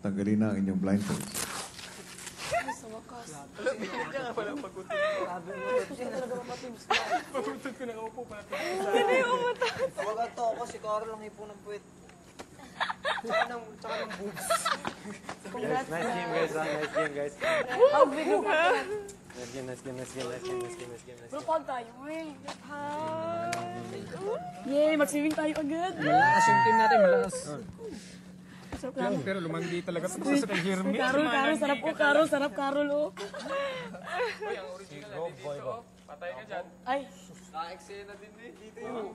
tanggalin na ang inyong blindfolds. Sa wakas. Hindi nga pala pagutod ko. Gusto talaga mapatims ka. Pagutod ko nakaupo pa natin. Hindi mo matas. Tawagan to ako, si Carl lang ipo ng puwet. Tsaka ng boobs. Congrats. Nice game, guys. Nice game, guys. How big of a Nice game. Bro, pag tayo eh. Yay, mag-swimming tayo agad. Malakas yung team natin, malakas. Sarap lang. Pero lumandi talaga ito sa kay Jeremy. Carol, sarap po, Carol, sarap, Carol, oh. Uy, ang original na dito. Patay ka dyan. Ay, Na-eksena din eh.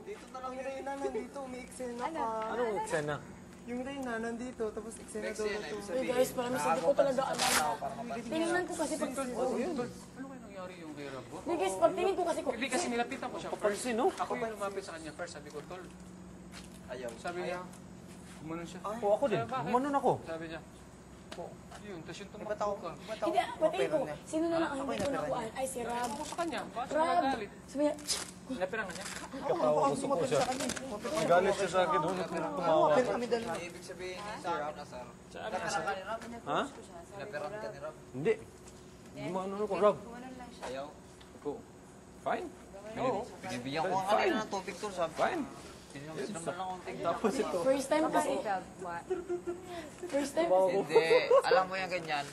Dito na lang yung Reyna, nandito, may eksena pa. Anong eksena? Yung Reyna, nandito, tapos eksena daw na to. hey guys, parang hindi ko talaga alam. Tinignan ko kasi pag... Ano kayo nangyari yung kay Rabo? Hindi guys, pag tingin ko kasi ko... Hindi kasi nilapitan ko siya first. no? Ako yung lumapit sa kanya first. Sabi ko, Tol. Ayaw. Sabi niya, gumanon siya. Oo, ako din. Bakit? Gumanon ako. Sabi niya, yun, tapos yung Ba't ako? tumakbo ka. Hindi, patingin ko, sino na lang ang hindi ko nakuhaan? Ay, si Rab. Ako sa kanya, bakit siya Rab! nagalit? Sabi niya, Napirangan niya. Gusto ko siya. Galit siya sa akin. Tumawa. Pero kami dalawa. Ibig sabihin niya sa akin, Asar. Napirang ka ni Rob? Ha? Napirang ka ni Rob? Hindi. Gumanon ako, Rob. Ayaw. Ako. Fine. Oo. Binibigyan ko ang kanina ng tubig to, sabi. Fine. Sinamal lang konting. Tapos ito. first time kasi. First time. Hindi, alam mo yung ganyan.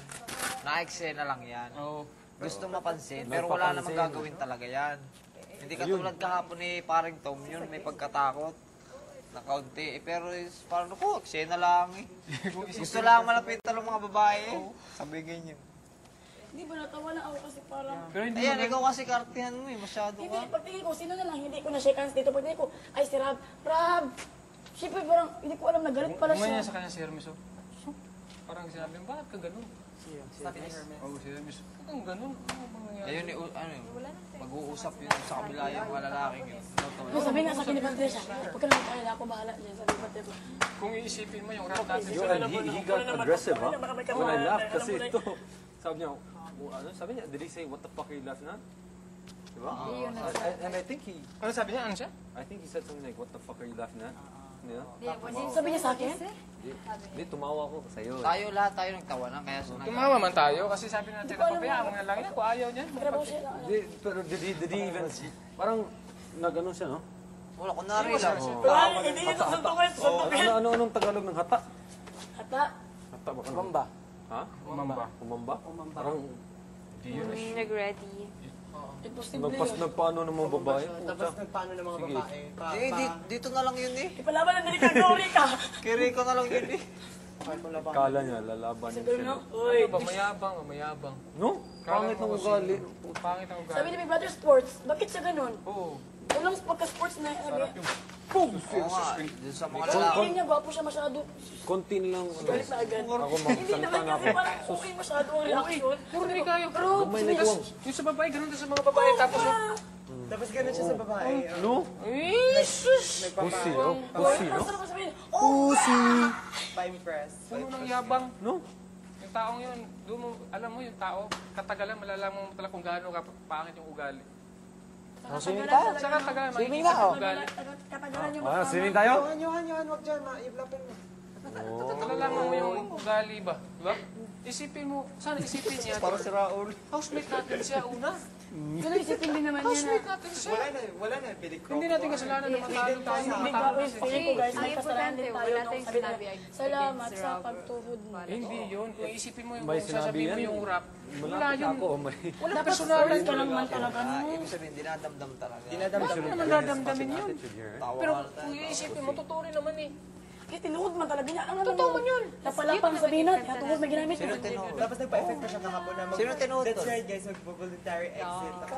Na-eksena lang yan. Oo. Gusto mapansin, pero wala namang gagawin talaga yan. Hindi katulad kahapon ni paring Tom, yun may pagkatakot na kaunti. Pero parang ako, eksena lang eh. Gusto lang malapitan ng mga babae. Sabi ganyan. Hindi ba natawa na ako kasi parang... Pero hindi Ayan, ikaw kasi kartihan mo eh, masyado Hindi, ka. pagtingin ko, sino na lang, hindi ko na shake hands dito. Pagtingin ko, ay si Rab. Rab! Siyempre parang, hindi ko alam, nagalit pala Umanya siya. sa kanya si Hermes. Parang sinabi mo, bakit ka ganun? Sabi ni Hermes. Oo, si Hermes. Bakit kang ganun? Ano bang nangyari? Ayun, ano yun, mag-uusap yun sa kabila yung mga lalaking yun. No, sabi nga sa akin ni Patricia, huwag ka na mag-alala, ako bahala dyan. Sabi ni Patricia. Kung iisipin mo yung rap natin. He got aggressive, ha? When I laughed, kasi ito. Sabi niya, sabi niya, did he say, what the fuck are you laughing at? Diba? And I think Ano sabi niya? Ano siya? I think he said something like, what the fuck are you laughing at? Sabi niya sa akin? Hindi, tumawa ako sa'yo. Tayo lahat tayo nagtawanan, kaya sunod. Tumawa man tayo kasi sabi natin na pabayaan mo na lang yan kung ayaw niya. Trabaho siya lang. Pero did he even, parang nag-ano siya, no? Wala, kunwari lang. Hindi niya susuntukin, susuntukin. Anong Tagalog ng hata? Hata. Hata ba? Umamba. Ha? Umamba. Umamba? Parang Nag-ready. Imposible yun. nagpaano ng mga babae. Tapos nagpaano ng mga babae? Dito na lang yun eh. Ipalaban ang delikadori ka. Kiri ko na lang yun eh. Kala niya, lalaban niya Sabi siya. mo, uy. Ano ba? Mayabang, mayabang. No? Pangit ng ugali. Pangit ang ugali. Sabi ni Big Brother Sports, bakit siya ganun? Oo. Walang pagka-sports na sabi, Oo nga, dito sa mga lalaki. hindi niya, gwapo siya masyado. Konti lang. Galit na agad. Ako Hindi naman magsalita na kasi ako. parang okay masyado ang reaction. Puro hindi kayo. Pero, May nagawang. Yung sa babae, ganun din sa mga babae. Tapos Tapos ganun siya sa babae. No? Pussy, oh. Pussy, no? Basta ko sabihin, Pa-impress. puno ng yabang. No? Yung taong yun, doon mo, alam mo yung tao, katagalan, malalaman mo talaga kung gaano pangit yung ugali. Swimming tayo? Sa katagalan, makikita yung ugali. katagalan yung Swimming tayo? Yohan, wag dyan, maiblapin mo. Malalaman mo yung ugali ba? Diba? Isipin mo, sana isipin niya. Para si Raul. Housemate natin siya una. Pero isipin din naman niya na. Housemate natin siya. Wala na, pilik ko. Hindi natin kasalanan na matalo tayo. Hindi Matalo gawin, kasi. feeling ko guys, may Ang kasalanan din importante, tayo wala nung tayong sabi na, sinabi salamat against sa Rob. pagtuhod mo. Hindi yun. Kung isipin mo yung May kung sinabi sasabihin mo yan. yung rap, wala Malapit yun. ako. May... Wala Dapat personalan sports ka yun. lang man talaga, no? Ibig sabihin, dinadamdam talaga. Wala mo naman dadamdamin yun. Tawa Pero ka kung iisipin mo, totoo rin naman eh. Kasi tinuod man talaga niya. Ano Totoo man yun. Napalapang sabihin natin, natuhod may ginamit. Sino tinuod? Tapos nagpa-effect pa siya kahapon na Sino tinuod That's doon? right guys, mag-voluntary exit ako.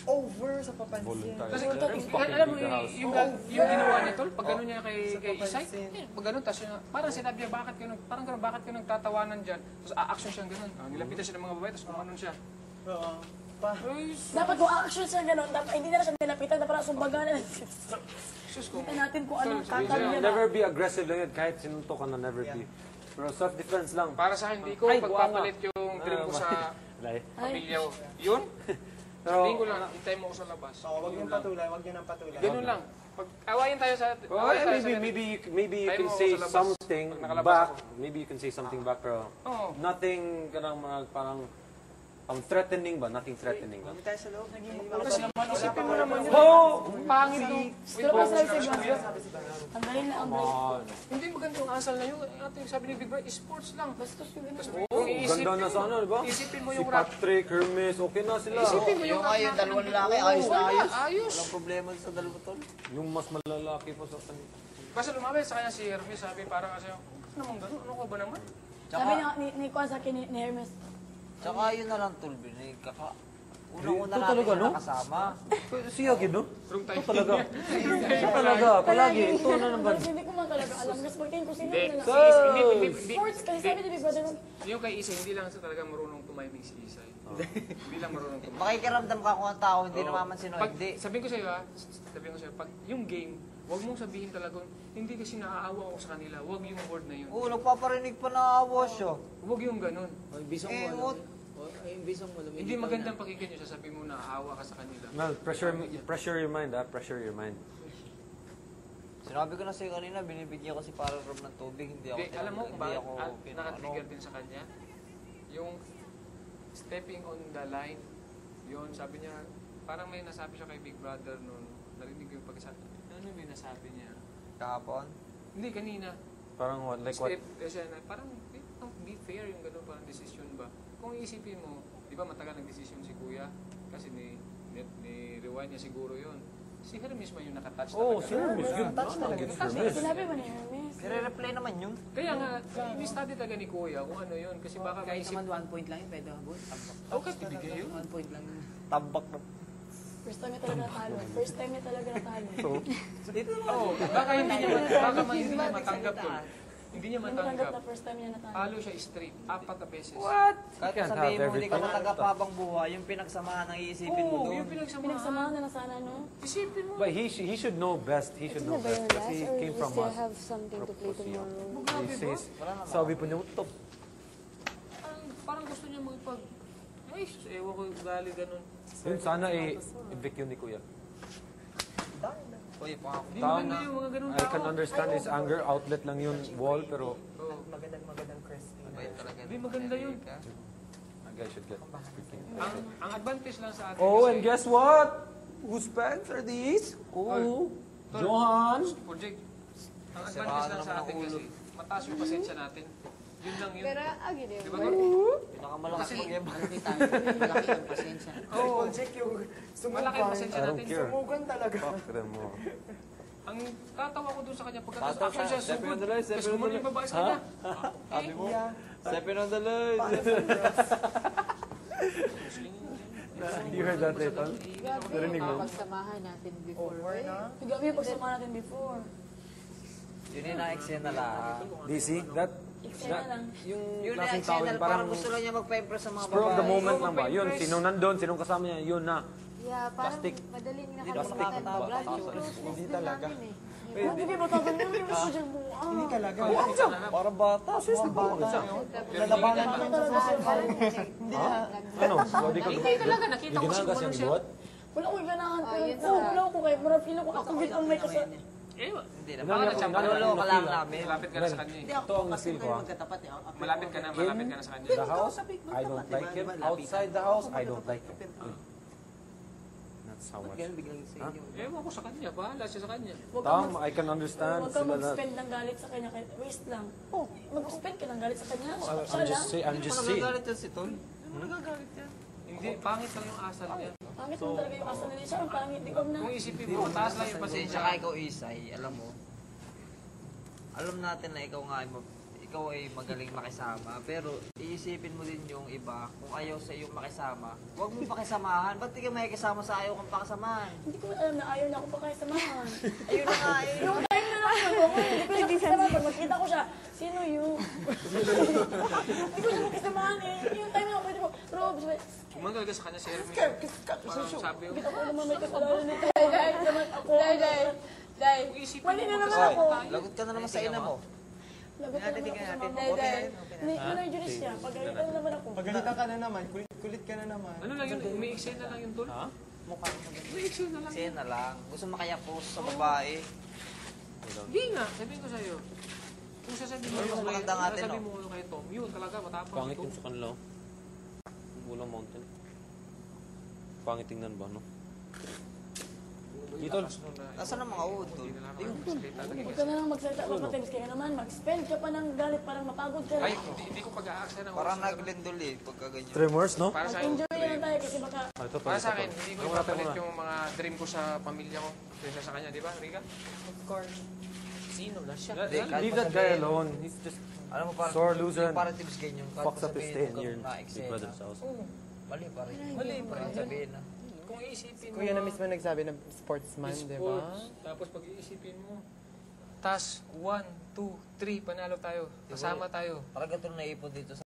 Over sa papansin. Kasi Voluntary. alam mo yung ginawa niya tol, pag gano'n niya kay Isay, pag gano'n, tapos parang sinabi niya, bakit ka nagtatawanan dyan? Tapos a-action siya gano'n. Nilapitan siya ng mga babae, tapos kumanon siya. Oo. Dapat kung action siya gano'n, dapat hindi na siya nilapitan, dapat parang sumbagan na. Sus ko. Tingnan natin kung anong kakal niya na. Never be aggressive lang yun. Kahit sinuntok ka na, never be. Pero self-defense lang. Para sa akin, hindi ko pagpapalit yung dream ko sa Like, pamilya yun. pero, Sabihin ko lang, hintay mo ako sa labas. Oo, wag niyang patulay, wag niyo nang patulay. Ganun lang. Pag awayin tayo sa... Well, awayin tayo sa- maybe you Tayo can mo ako say sa labas. something Pag nakalabas back. ako. Maybe you can say something back, pero Oo. nothing kanang mga parang threatening ba? Nothing threatening ba? Kami tayo sa loob. Kasi isipin mo naman yun. Oh! Pangit to. Pero pa sa live ang galing na ang break. Man. Hindi magandang asal na yun. Ate, sabi ni Big Brother, sports lang. Bastos yung ganun. Kung iisipin Ganda na mo, sana, di ba? isipin mo Si yung rap. Patrick, Hermes, okay na sila. Isipin mo Yung nga yung dalawang lalaki, Oo, ayos na wala, ayos. ayos. Walang problema sa dalawa tol. Yung mas malalaki pa sa kanila. Basta lumabas sa kanya si Hermes, sabi parang kasi, ano naman gano'n? Ano ka ba naman? Sabi niya ni Kwan sa akin ni Hermes, Tsaka yun na lang tol, Bin. Unang-una Ito natin talaga, siya no? nakasama. Siya, no? Wrong time. Talaga. Siya talaga, palagi. Ito na naman. Pero hindi ko man talaga alam. Kasi pagtingin ko sino Hindi, na si lang. Isay, hindi. Sports, kasi sabi ni Big Brother, Yung kay Isay, hindi lang siya talaga marunong tumiming si Isay. Hindi lang marunong tumiming. Makikiramdam ka kung ang tao, hindi Oo. namamansin o Pag, hindi. sabihin ko sa'yo pag yung game, huwag mong sabihin talaga, hindi kasi naaawa ako sa kanila, huwag yung word na yun. Oo, nagpaparinig pa na awa siya. Huwag yung ganun. Eh, what? Hindi magandang pakinggan nyo, sasabihin mo naaawa ka sa kanila. Well, pressure your mind, pressure your mind. Sinabi ko na sa'yo kanina, binibigyan ko si Parang Rob ng tubig, hindi ako Hindi, alam mo kung bakit ano. nakatrigger din sa kanya? Yung stepping on the line, yun, sabi niya, parang may nasabi siya kay Big Brother noon, narinig ko yung pagkasabi. Ano yung may nasabi niya? Kahapon? Hindi, kanina. Parang what? Like what? Step, kasi parang be fair yung gano'n, parang decision ba? Kung iisipin mo, di ba matagal nag-decision si Kuya? Kasi ni rewind niya siguro yun. Si Hermes man yung nakatouch Oh, talaga. si Hermes, yun. Touch talaga. Against Hermes. sinabi ba ni Hermes? Nire-reply naman yun. Kaya nga, i-study talaga ni Kuya kung ano yun. Kasi baka Kahit maisip, naman 1 point lang yun, pwede abot. okay, ibigay yun. 1 point lang. Tambak na. First time niya talaga natalo. First time niya talaga natalo. Oo, baka hindi niya matanggap ko. Hindi niya Hindi matanggap matanggap. na first time niya natalo. Halo siya straight, 4 na beses. Kahit can't sabihin have mo, hindi ka everything. matanggap habang buhay, yung pinagsamahan ang iisipin mo Oo, doon. yung pinagsamahan. Pinagsamahan na lang sana, no? Isipin mo. But he should know best. He should know best. Because he came from us. have something to play tomorrow? He says, sabi po niya, top. Parang gusto niya magpag... Ay, sus, ewan ko yung gali ganun. Yun, sana i-evict yun ni Kuya. Uy, pangako. Hindi maganda yung mga ganun I tao. can understand his anger. Outlet lang yun, wall, pero Oo. Magandang crispy. Mabait talaga. Hindi maganda yun. a guy should get freaking... Ang advantage lang sa atin Oh, kasi, and guess what? Whose pants are these? Oh, Johan. Project, ang advantage lang sa atin kasi, mataas yung pasensya natin. Yun lang yun. Pero, agi din. Di ba, Tol? Pinakamalakas mag-eba. Malaki tayo, malaki ang pasensya. Oo. Check yung Malaki ang pasensya I don't natin. care. Sumugan talaga. Fuck them all. Ang tatawa ko dun sa kanya, pagkatapos Tatawa action siya, siya. sugod. Step on the line, step Tapos on the gumanon line. yung babae sa kanya. Sabi mo, stepping on the line. You heard that, Ethan? Narinig mo? Pagsamahan natin before. Over na. Gabi yung pagsama natin before. Yun yung na-eksena lang. DC, that, Eksena lang. yung Yun klaseng tao na-eksena, yun, parang parang gusto lang niya magpa-impress sa mga spur of the babae. moment lang ba? Yun, sinong nandun, sinong kasama niya, yun na. Yeah, parang Plastic. madaling Hindi nakalimutan. nakakatawa. Lalo yung closeness din talaga. namin eh. Hindi ba tagal mo yung gusto dyan mo? Hindi talaga. Parang bata. Lalabanan namin sa susunod. Ano? Sabi ko, Hindi talaga, nakita ko ginagas siguro yung siya. gibuhat? Wala ko ganahan. yun Pero wala ko kayo. Marang feel ko ako din ang may kasal. Eh, Hindi Ano naman. yung- Nakachamba ano ka yung ka lang na-feel, namin. malapit ka na sa kanya eh. Ito ang na-feel ko, ha? Magkatapat eh. Malapit ka na sa kanya. The house, I don't like him. Outside the house, I don't like him. That's how much. Ganun biglang sa inyo. Ewan ko sa kanya, bahala siya sa kanya. Huwag Tam, kang I can understand. Huwag kang Sila na. mag-spend ng galit sa kanya. Waste lang. Oh, mag-spend ka ng galit sa kanya. Siya I'm lang. just saying, I'm just saying. Nagagalit yan si Tol. Nagagalit yan. Hindi, pangit lang yung asal niya. Pangit mo talaga yung asal nila. Siya ang pangit. Di ko na. Kung isipin mo, mataas lang yung Pasensya pasensya. ka ikaw, Isay. Alam mo, alam natin na ikaw nga ikaw ay magaling makisama, pero iisipin mo din yung iba, kung ayaw sa iyong makisama, huwag mo pakisamahan. Ba't di ka makikisama sa ayaw kang pakisamahan? Hindi ko alam na ayaw na ako pa kayo samahan. Ayun na nga eh. Yung time na lang ako, hindi ko siya kasama. Pag makita ko siya, sino yun? Hindi ko siya makisamahan eh. Yung time na ako, pwede ko, Rob, Kumagal ka sa kanya, Sir. Parang sabi ko, bakit ako naman may kasalanan nito? Kahit naman ako. kung isipin Mali mo, na naman magkasama ako. tayo. Lagot ka na naman sa ina mo. Lagot na naman ako sa mama ko. Hindi, na-injuries siya. Pagalitan na naman ako. Pagalitan ka na naman, kulit ka na naman. Ano lang yun, may eksena lang yung tol. Mukha mo ganun. May action na lang. Eksena lang. Gusto makayapos sa babae. Hindi nga, sabihin ko sa'yo. Kung sasabihin mo Mas kay, maganda nga din, sasabihin no? mo kay Tom, yun talaga, matapos. Pangit yung sa kanila. Walang mountain. Pangit tingnan ba, no? Dito. Nasaan ang mga uod, tol? Huwag ka na lang magsalita, Papa Tims. Kaya naman, mag-spend ka pa ng galit, parang mapagod ka Ay, na. hindi ko pag-aaksa ng Parang naglindol eh, pagka ganyan. Tremors, no? Para sa akin, Mag-enjoy lang tayo kasi baka Ito para sa akin, hindi ko ipapalit yung mga dream ko sa pamilya ko kaysa sa kanya, di ba, Rika? Of course. Sino na siya? Hindi, kahit Leave pa that guy sabihin- alone. He's just Alam mo, parang sore loser yung parang tips ganyan. Kahit fucks pa up his sabihin stay mo here in ganun na Big eksena. Brother's house. Mali pa rin. Mali pa rin sabihin na. Kung iisipin mo, Kuya na mismo nagsabi na sportsman, di ba? sports, tapos pag iisipin mo, tas 1, 2, 3, panalo tayo, kasama tayo. Parang ganito na naipon dito sa